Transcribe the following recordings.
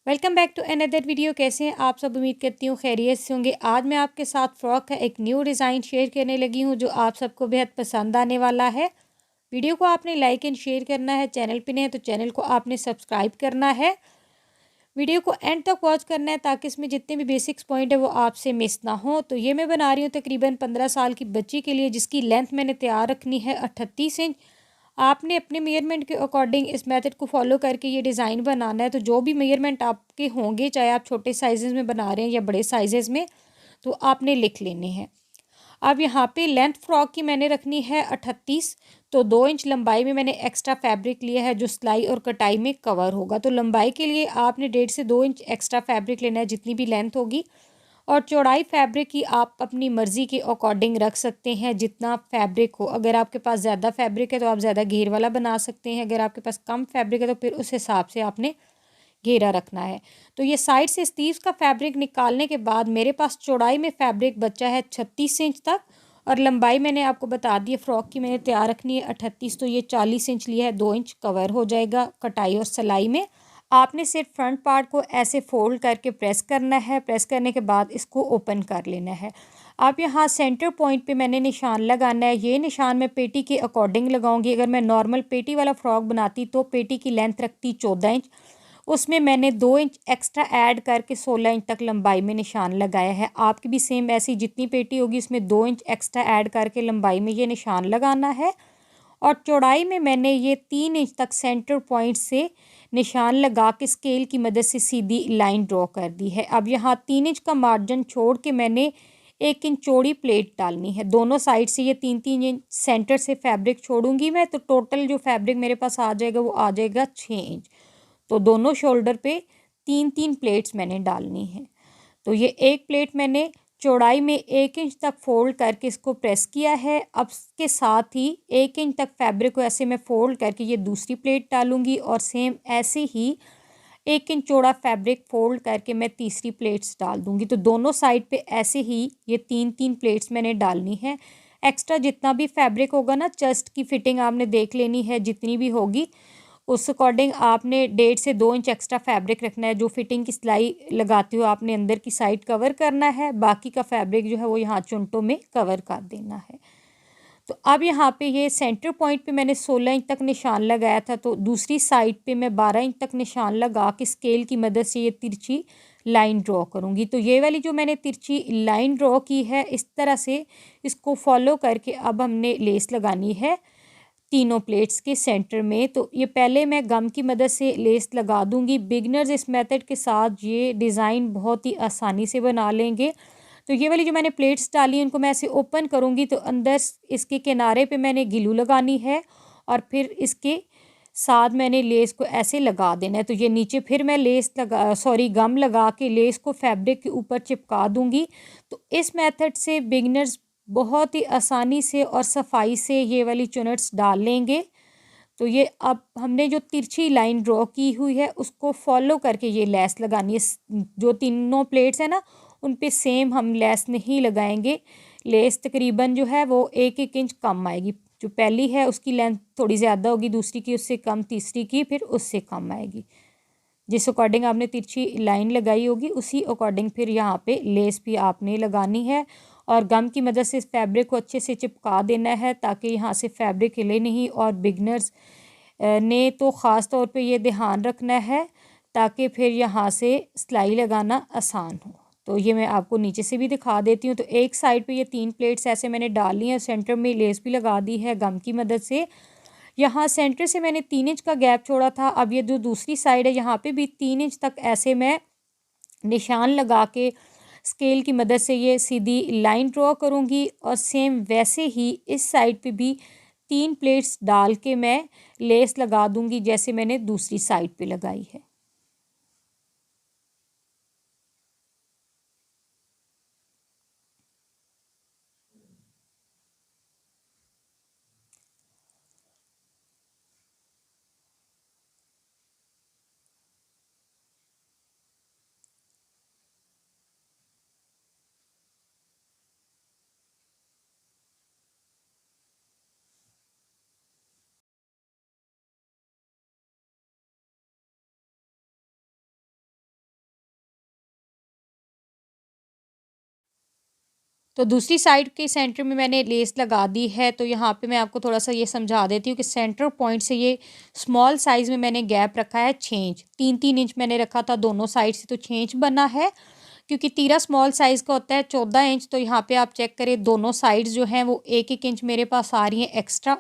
Welcome back to another video. कैसे हैं आप सब? उम्मीद करती हूँ खैरियत से होंगे। आज मैं आपके साथ फ्रॉक का एक न्यू डिज़ाइन शेयर करने लगी हूँ जो आप सबको बेहद पसंद आने वाला है। वीडियो को आपने लाइक एंड शेयर करना है। चैनल पे नए हैं तो चैनल को आपने सब्सक्राइब करना है। वीडियो को एंड तक वॉच करना है ताकि इसमें जितने भी बेसिक्स पॉइंट है वो आपसे मिस ना हो। तो ये मैं बना रही हूँ तकरीबन 15 साल की बच्ची के लिए, जिसकी लेंथ मैंने तैयार रखनी है 38 इंच। आपने अपने मेजरमेंट के अकॉर्डिंग इस मेथड को फॉलो करके ये डिज़ाइन बनाना है। तो जो भी मेजरमेंट आपके होंगे, चाहे आप छोटे साइजेस में बना रहे हैं या बड़े साइजेस में, तो आपने लिख लेने हैं। अब यहाँ पे लेंथ फ्रॉक की मैंने रखनी है 38। तो 2 इंच लंबाई में मैंने एक्स्ट्रा फैब्रिक लिया है जो सिलाई और कटाई में कवर होगा। तो लंबाई के लिए आपने 1.5 से 2 इंच एक्स्ट्रा फैब्रिक लेना है, जितनी भी लेंथ होगी। और चौड़ाई फैब्रिक की आप अपनी मर्ज़ी के अकॉर्डिंग रख सकते हैं, जितना फैब्रिक हो। अगर आपके पास ज़्यादा फैब्रिक है तो आप ज़्यादा घेर वाला बना सकते हैं। अगर आपके पास कम फैब्रिक है तो फिर उस हिसाब से आपने घेरा रखना है। तो ये साइड से स्लीव्स का फैब्रिक निकालने के बाद मेरे पास चौड़ाई में फैब्रिक बचा है 36 इंच तक। और लंबाई मैंने आपको बता दी है फ्रॉक की मैंने तैयार रखनी है 38। तो ये 40 इंच लिया है, 2 इंच कवर हो जाएगा कटाई और सिलाई में। आपने सिर्फ फ्रंट पार्ट को ऐसे फोल्ड करके प्रेस करना है। प्रेस करने के बाद इसको ओपन कर लेना है। आप यहाँ सेंटर पॉइंट पे मैंने निशान लगाना है। ये निशान मैं पेटी के अकॉर्डिंग लगाऊंगी। अगर मैं नॉर्मल पेटी वाला फ्रॉक बनाती तो पेटी की लेंथ रखती 14 इंच, उसमें मैंने 2 इंच एक्स्ट्रा ऐड करके 16 इंच तक लंबाई में निशान लगाया है। आपकी भी सेम ऐसी जितनी पेटी होगी उसमें 2 इंच एक्स्ट्रा ऐड करके लंबाई में ये निशान लगाना है। और चौड़ाई में मैंने ये 3 इंच तक सेंटर पॉइंट से निशान लगा के स्केल की मदद से सीधी लाइन ड्रॉ कर दी है। अब यहाँ 3 इंच का मार्जिन छोड़ के मैंने 1 इंच चौड़ी प्लेट डालनी है। दोनों साइड से ये 3-3 इंच सेंटर से फैब्रिक छोड़ूंगी मैं। तो टोटल जो फैब्रिक मेरे पास आ जाएगा वो आ जाएगा 6 इंच। तो दोनों शोल्डर पे 3-3 प्लेट्स मैंने डालनी है। तो ये एक प्लेट मैंने चौड़ाई में 1 इंच तक फोल्ड करके इसको प्रेस किया है। अब इसके साथ ही 1 इंच तक फैब्रिक को ऐसे मैं फोल्ड करके ये दूसरी प्लेट डालूंगी। और सेम ऐसे ही 1 इंच चौड़ा फैब्रिक फोल्ड करके मैं तीसरी प्लेट्स डाल दूंगी। तो दोनों साइड पे ऐसे ही ये 3-3 प्लेट्स मैंने डालनी है। एक्स्ट्रा जितना भी फैब्रिक होगा ना, चेस्ट की फिटिंग आपने देख लेनी है जितनी भी होगी, उस अकॉर्डिंग आपने 1.5 से 2 इंच एक्स्ट्रा फैब्रिक रखना है। जो फिटिंग की सिलाई लगाती हो आपने अंदर की साइड कवर करना है, बाकी का फैब्रिक जो है वो यहाँ चुनटों में कवर कर देना है। तो अब यहाँ पे ये सेंटर पॉइंट पे मैंने 16 इंच तक निशान लगाया था, तो दूसरी साइड पे मैं 12 इंच तक निशान लगा के स्केल की मदद से ये तिरछी लाइन ड्रॉ करूँगी। तो ये वाली जो मैंने तिरछी लाइन ड्रॉ की है, इस तरह से इसको फॉलो करके अब हमने लेस लगानी है तीनों प्लेट्स के सेंटर में। तो ये पहले मैं गम की मदद से लेस लगा दूंगी। बिगनर्स इस मेथड के साथ ये डिज़ाइन बहुत ही आसानी से बना लेंगे। तो ये वाली जो मैंने प्लेट्स डाली उनको मैं ऐसे ओपन करूंगी तो अंदर इसके किनारे पे मैंने गिलू लगानी है और फिर इसके साथ मैंने लेस को ऐसे लगा देना है। तो ये नीचे फिर मैं गम लगा के लेस को फैब्रिक के ऊपर चिपका दूंगी। तो इस मेथड से बिगनर्स बहुत ही आसानी से और सफाई से ये वाली चुनट्स डाल लेंगे। तो ये अब हमने जो तिरछी लाइन ड्रॉ की हुई है उसको फॉलो करके ये लेस लगानी है। जो तीनों प्लेट्स है ना, उन पे सेम हम लेस नहीं लगाएंगे। लेस तकरीबन जो है वो 1-1 इंच कम आएगी। जो पहली है उसकी लेंथ थोड़ी ज़्यादा होगी, दूसरी की उससे कम, तीसरी की फिर उससे कम आएगी। जिस अकॉर्डिंग आपने तिरछी लाइन लगाई होगी उसी अकॉर्डिंग फिर यहाँ पे लेस भी आपने लगानी है। और गम की मदद से इस फैब्रिक को अच्छे से चिपका देना है ताकि यहाँ से फैब्रिक हिले नहीं। और बिगनर्स ने तो ख़ास तौर पे ये ध्यान रखना है ताकि फिर यहाँ से सिलाई लगाना आसान हो। तो ये मैं आपको नीचे से भी दिखा देती हूँ। तो एक साइड पे ये 3 प्लेट्स ऐसे मैंने डाली हैं, सेंटर में लेस भी लगा दी है गम की मदद से। यहाँ सेंटर से मैंने 3 इंच का गैप छोड़ा था। अब ये जो दूसरी साइड है यहाँ पे भी 3 इंच तक ऐसे मैं निशान लगा के स्केल की मदद से ये सीधी लाइन ड्रॉ करूँगी। और सेम वैसे ही इस साइड पे भी 3 प्लेट्स डाल के मैं लेस लगा दूँगी जैसे मैंने दूसरी साइड पे लगाई है। तो दूसरी साइड के सेंटर में मैंने लेस लगा दी है। तो यहाँ पे मैं आपको थोड़ा सा ये समझा देती हूँ कि सेंटर पॉइंट से ये स्मॉल साइज़ में मैंने गैप रखा है 6 इंच, 3-3 इंच मैंने रखा था दोनों साइड से, तो 6 इंच बना है। क्योंकि तीरा स्मॉल साइज़ का होता है 14 इंच, तो यहाँ पे आप चेक करें दोनों साइड्स जो हैं वो 1-1 इंच मेरे पास आ रही हैं एक्स्ट्रा।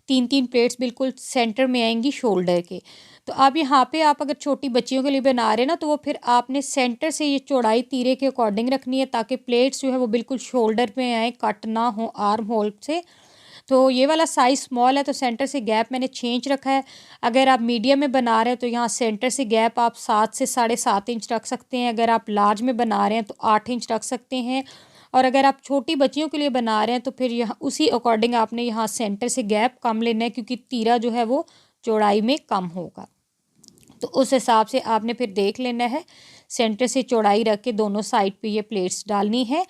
3-3 प्लेट्स बिल्कुल सेंटर में आएंगी शोल्डर के। तो अब यहाँ पे आप अगर छोटी बच्चियों के लिए बना रहे हैं ना, तो वो फिर आपने सेंटर से ये चौड़ाई तीरे के अकॉर्डिंग रखनी है, ताकि प्लेट्स जो है वो बिल्कुल शोल्डर पे आए, कट ना हो आर्म होल से। तो ये वाला साइज़ स्मॉल है, तो सेंटर से गैप मैंने 6 इंच रखा है। अगर आप मीडियम में बना रहे हैं तो यहाँ सेंटर से गैप आप 7 से 7.5 इंच रख सकते हैं। अगर आप लार्ज में बना रहे हैं तो 8 इंच रख सकते हैं। और अगर आप छोटी बच्चियों के लिए बना रहे हैं तो फिर यहाँ उसी अकॉर्डिंग आपने यहाँ सेंटर से गैप कम लेना है, क्योंकि तीरा जो है वो चौड़ाई में कम होगा। तो उस हिसाब से आपने फिर देख लेना है, सेंटर से चौड़ाई रख के दोनों साइड पे ये प्लेट्स डालनी है।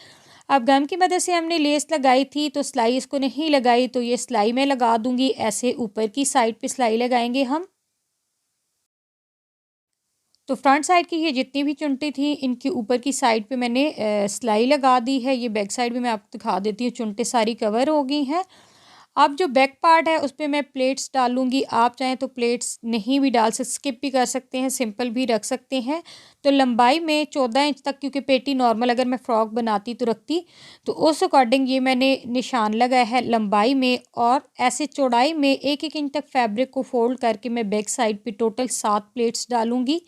अब गम की मदद से हमने लेस लगाई थी, तो सिलाई इसको नहीं लगाई, तो ये सिलाई मैं लगा दूंगी। ऐसे ऊपर की साइड पे सिलाई लगाएंगे हम। तो फ्रंट साइड की ये जितनी भी चुनटी थी, इनकी ऊपर की साइड पे मैंने सिलाई लगा दी है। ये बैक साइड भी मैं आपको दिखा देती हूँ, चुनटे सारी कवर हो गई हैं। अब जो बैक पार्ट है उस पर मैं प्लेट्स डालूंगी। आप चाहें तो प्लेट्स नहीं भी डाल सकते, स्किप भी कर सकते हैं, सिंपल भी रख सकते हैं। तो लंबाई में 14 इंच तक, क्योंकि पेटी नॉर्मल अगर मैं फ़्रॉक बनाती तो रखती, तो उस अकॉर्डिंग ये मैंने निशान लगाया है लंबाई में। और ऐसे चौड़ाई में 1-1 इंच तक फैब्रिक को फोल्ड करके मैं बैक साइड पे टोटल 7 प्लेट्स डालूंगी।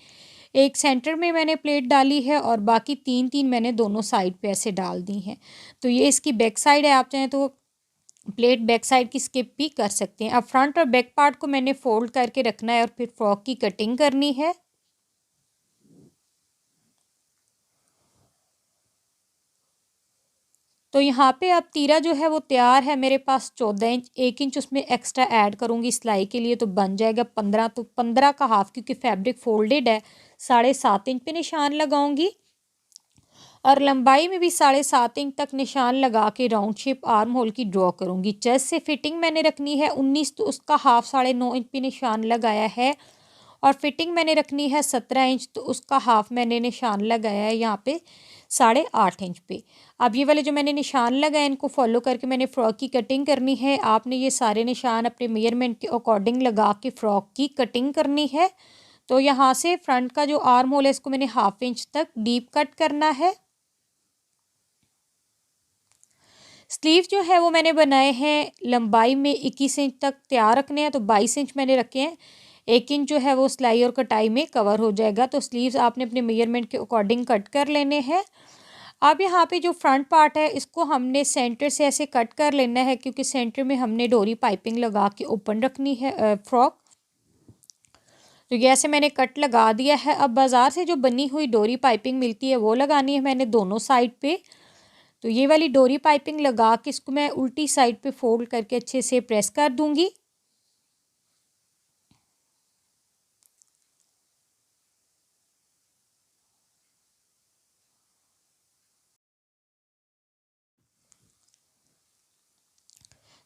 एक सेंटर में मैंने प्लेट डाली है और बाकी 3-3 मैंने दोनों साइड पे ऐसे डाल दी हैं। तो ये इसकी बैक साइड है। आप चाहें तो प्लेट बैक साइड की स्किप भी कर सकते हैं। अब फ्रंट और बैक पार्ट को मैंने फोल्ड करके रखना है और फिर फ्रॉक की कटिंग करनी है। तो यहाँ पे अब तीरा जो है वो तैयार है मेरे पास 14 इंच। 1 इंच उसमें एक्स्ट्रा ऐड करूँगी सिलाई के लिए, तो बन जाएगा 15। तो 15 का हाफ, क्योंकि फैब्रिक फोल्डेड है, 7.5 इंच पे निशान लगाऊंगी। और लंबाई में भी 7.5 इंच तक निशान लगा के राउंड शेप आर्म होल की ड्रॉ करूँगी। चेस्ट से फिटिंग मैंने रखनी है 19, तो उसका हाफ 9.5 इंच पे निशान लगाया है। और फिटिंग मैंने रखनी है 17 इंच, तो उसका हाफ मैंने निशान लगाया है यहाँ पे 8.5 इंच पे। अब ये वाले जो मैंने निशान लगाए इनको फॉलो करके मैंने फ़्रॉक की कटिंग करनी है। आपने ये सारे निशान अपने मेजरमेंट के अकॉर्डिंग लगा के फ़्रॉक की कटिंग करनी है। तो यहाँ से फ्रंट का जो आर्म होल है इसको मैंने 1/2 इंच तक डीप कट करना है। स्लीव जो है वो मैंने बनाए हैं लंबाई में 21 इंच तक तैयार रखने हैं, तो 22 इंच मैंने रखे हैं। 1 इंच जो है वो सिलाई और कटाई में कवर हो जाएगा। तो स्लीव्स आपने अपने मेजरमेंट के अकॉर्डिंग कट कर लेने हैं। अब यहाँ पे जो फ्रंट पार्ट है इसको हमने सेंटर से ऐसे कट कर लेना है, क्योंकि सेंटर में हमने डोरी पाइपिंग लगा के ओपन रखनी है फ्रॉक। तो ये ऐसे मैंने कट लगा दिया है। अब बाज़ार से जो बनी हुई डोरी पाइपिंग मिलती है वो लगानी है मैंने दोनों साइड पे। तो ये वाली डोरी पाइपिंग लगा के इसको मैं उल्टी साइड पे फोल्ड करके अच्छे से प्रेस कर दूंगी।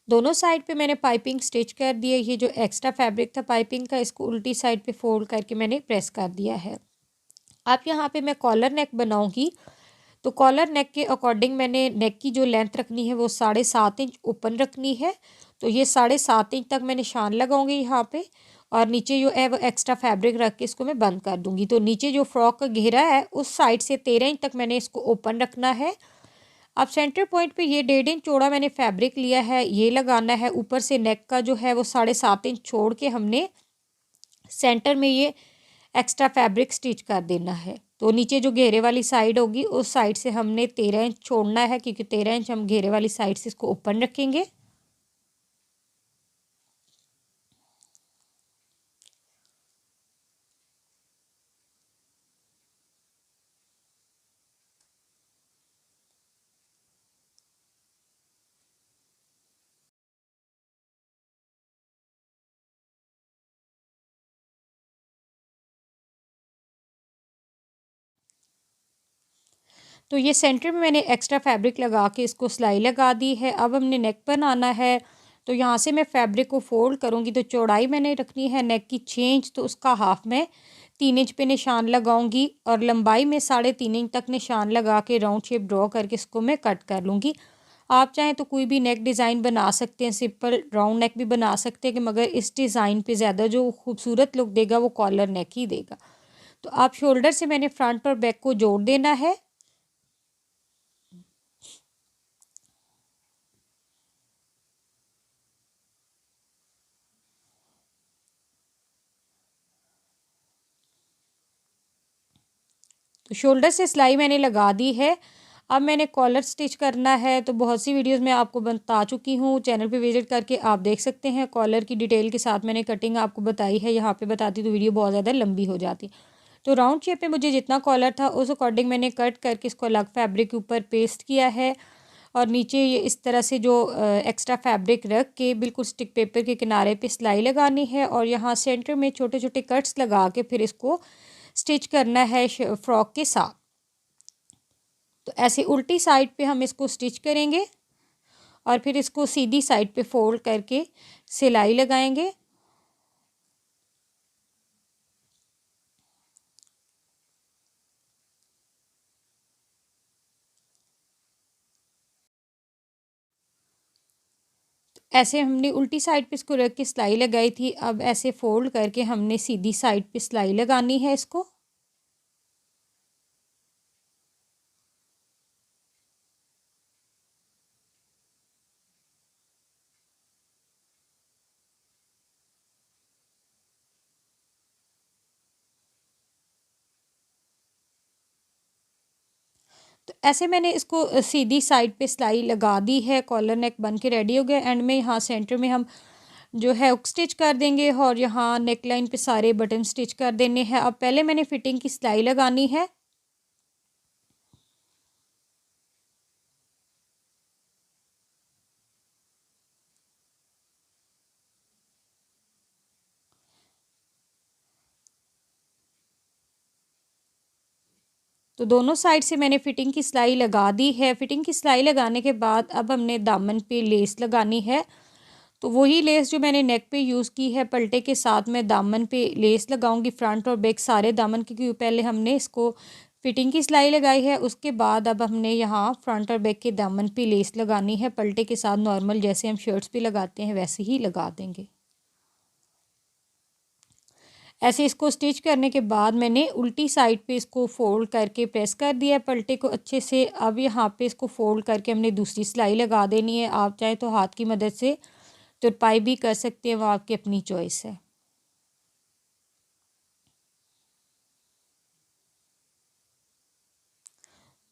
दोनों साइड पे मैंने पाइपिंग स्टिच कर दी है। ये जो एक्स्ट्रा फैब्रिक था पाइपिंग का, इसको उल्टी साइड पे फोल्ड करके मैंने प्रेस कर दिया है। अब यहाँ पे मैं कॉलर नेक बनाऊंगी। तो कॉलर नेक के अकॉर्डिंग मैंने नेक की जो लेंथ रखनी है वो 7.5 इंच ओपन रखनी है। तो ये 7.5 इंच तक मैं निशान लगाऊंगी यहाँ पे। और नीचे जो है वो एक्स्ट्रा फैब्रिक रख के इसको मैं बंद कर दूंगी। तो नीचे जो फ्रॉक का घेरा है उस साइड से 13 इंच तक मैंने इसको ओपन रखना है। अब सेंटर पॉइंट पे ये 1.5 इंच चौड़ा मैंने फैब्रिक लिया है, ये लगाना है। ऊपर से नेक का जो है वो 7.5 इंच छोड़ के हमने सेंटर में ये एक्स्ट्रा फैब्रिक स्टिच कर देना है। तो नीचे जो घेरे वाली साइड होगी उस साइड से हमने 13 इंच छोड़ना है, क्योंकि 13 इंच हम घेरे वाली साइड से इसको ओपन रखेंगे। तो ये सेंटर में मैंने एक्स्ट्रा फैब्रिक लगा के इसको सिलाई लगा दी है। अब हमने नेक बनाना है। तो यहाँ से मैं फैब्रिक को फोल्ड करूँगी। तो चौड़ाई मैंने रखनी है नेक की 6 इंच, तो उसका हाफ मैं 3 इंच पे निशान लगाऊंगी और लंबाई में 3.5 इंच तक निशान लगा के राउंड शेप ड्रॉ करके इसको मैं कट कर लूँगी। आप चाहें तो कोई भी नेक डिज़ाइन बना सकते हैं, सिंपल राउंड नेक भी बना सकते हैं कि मगर इस डिज़ाइन पे ज़्यादा जो खूबसूरत लुक देगा वो कॉलर नेक ही देगा। तो आप शोल्डर से मैंने फ्रंट और बैक को जोड़ देना है। तो शोल्डर से सिलाई मैंने लगा दी है। अब मैंने कॉलर स्टिच करना है। तो बहुत सी वीडियोस में आपको बता चुकी हूँ, चैनल पे विजिट करके आप देख सकते हैं। कॉलर की डिटेल के साथ मैंने कटिंग आपको बताई है, यहाँ पे बताती तो वीडियो बहुत ज़्यादा लंबी हो जाती। तो राउंड शेप में मुझे जितना कॉलर था उस अकॉर्डिंग मैंने कट करके इसको अलग फैब्रिक के ऊपर पेस्ट किया है और नीचे ये इस तरह से जो एक्स्ट्रा फैब्रिक रख के बिल्कुल स्टिक पेपर के किनारे पे सिलाई लगानी है और यहाँ सेंटर में छोटे छोटे कट्स लगा के फिर इसको स्टिच करना है फ्रॉक के साथ। तो ऐसे उल्टी साइड पे हम इसको स्टिच करेंगे और फिर इसको सीधी साइड पे फोल्ड करके सिलाई लगाएंगे। ऐसे हमने उल्टी साइड पे इसको रख के सिलाई लगाई थी। अब ऐसे फोल्ड करके हमने सीधी साइड पे सिलाई लगानी है इसको। तो ऐसे मैंने इसको सीधी साइड पे सिलाई लगा दी है। कॉलर नेक बन के रेडी हो गया। एंड में यहाँ सेंटर में हम जो है हुक स्टिच कर देंगे और यहाँ नेक लाइन पे सारे बटन स्टिच कर देने हैं। अब पहले मैंने फिटिंग की सिलाई लगानी है। तो दोनों साइड से मैंने फिटिंग की सिलाई लगा दी है। फिटिंग की सिलाई लगाने के बाद अब हमने दामन पे लेस लगानी है। तो वही लेस जो मैंने नेक पे यूज़ की है, पल्टे के साथ मैं दामन पे लेस लगाऊंगी फ्रंट और बैक सारे दामन के, क्योंकि पहले हमने इसको फिटिंग की सिलाई लगाई है। उसके बाद अब हमने यहाँ फ्रंट और बैक के दामन पे लेस लगानी है। पल्टे के साथ नॉर्मल जैसे हम शर्ट्स पे लगाते हैं वैसे ही लगा देंगे। ऐसे इसको स्टिच करने के बाद मैंने उल्टी साइड पे इसको फोल्ड करके प्रेस कर दिया है पल्टे को अच्छे से। अब यहाँ पे इसको फोल्ड करके हमने दूसरी सिलाई लगा देनी है। आप चाहे तो हाथ की मदद से तुरपाई भी कर सकते हैं, वो आपकी अपनी चॉइस है।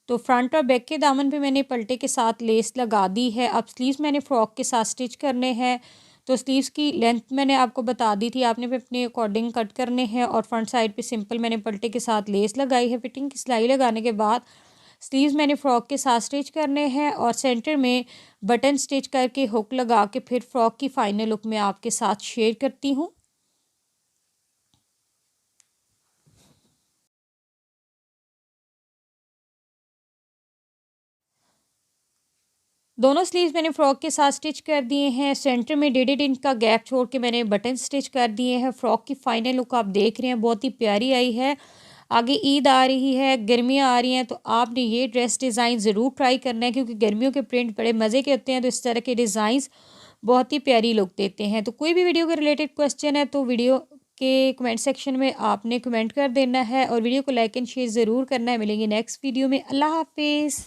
तो फ्रंट और बैक के दामन पे मैंने पल्टे के साथ लेस लगा दी है। अब स्लीव्स मैंने फ्रॉक के साथ स्टिच करने हैं। तो स्लीव्स की लेंथ मैंने आपको बता दी थी, आपने भी अपने अकॉर्डिंग कट करने हैं। और फ्रंट साइड पे सिंपल मैंने पल्टे के साथ लेस लगाई है। फिटिंग की सिलाई लगाने के बाद स्लीव्स मैंने फ्रॉक के साथ स्टिच करने हैं और सेंटर में बटन स्टिच करके हुक लगा के फिर फ्रॉक की फाइनल लुक मैं आपके साथ शेयर करती हूँ। दोनों स्लीव्स मैंने फ्रॉक के साथ स्टिच कर दिए हैं। सेंटर में 1.5 इंच का गैप छोड़ के मैंने बटन स्टिच कर दिए हैं। फ्रॉक की फाइनल लुक आप देख रहे हैं, बहुत ही प्यारी आई है। आगे ईद आ रही है, गर्मियाँ आ रही हैं, तो आपने ये ड्रेस डिज़ाइन ज़रूर ट्राई करना है, क्योंकि गर्मियों के प्रिंट बड़े मज़े के होते हैं। तो इस तरह के डिज़ाइंस बहुत ही प्यारी लुक देते हैं। तो कोई भी वीडियो के रिलेटेड क्वेश्चन है तो वीडियो के कमेंट सेक्शन में आपने कमेंट कर देना है और वीडियो को लाइक एंड शेयर ज़रूर करना है। मिलेंगे नेक्स्ट वीडियो में। अल्लाह हाफिज़।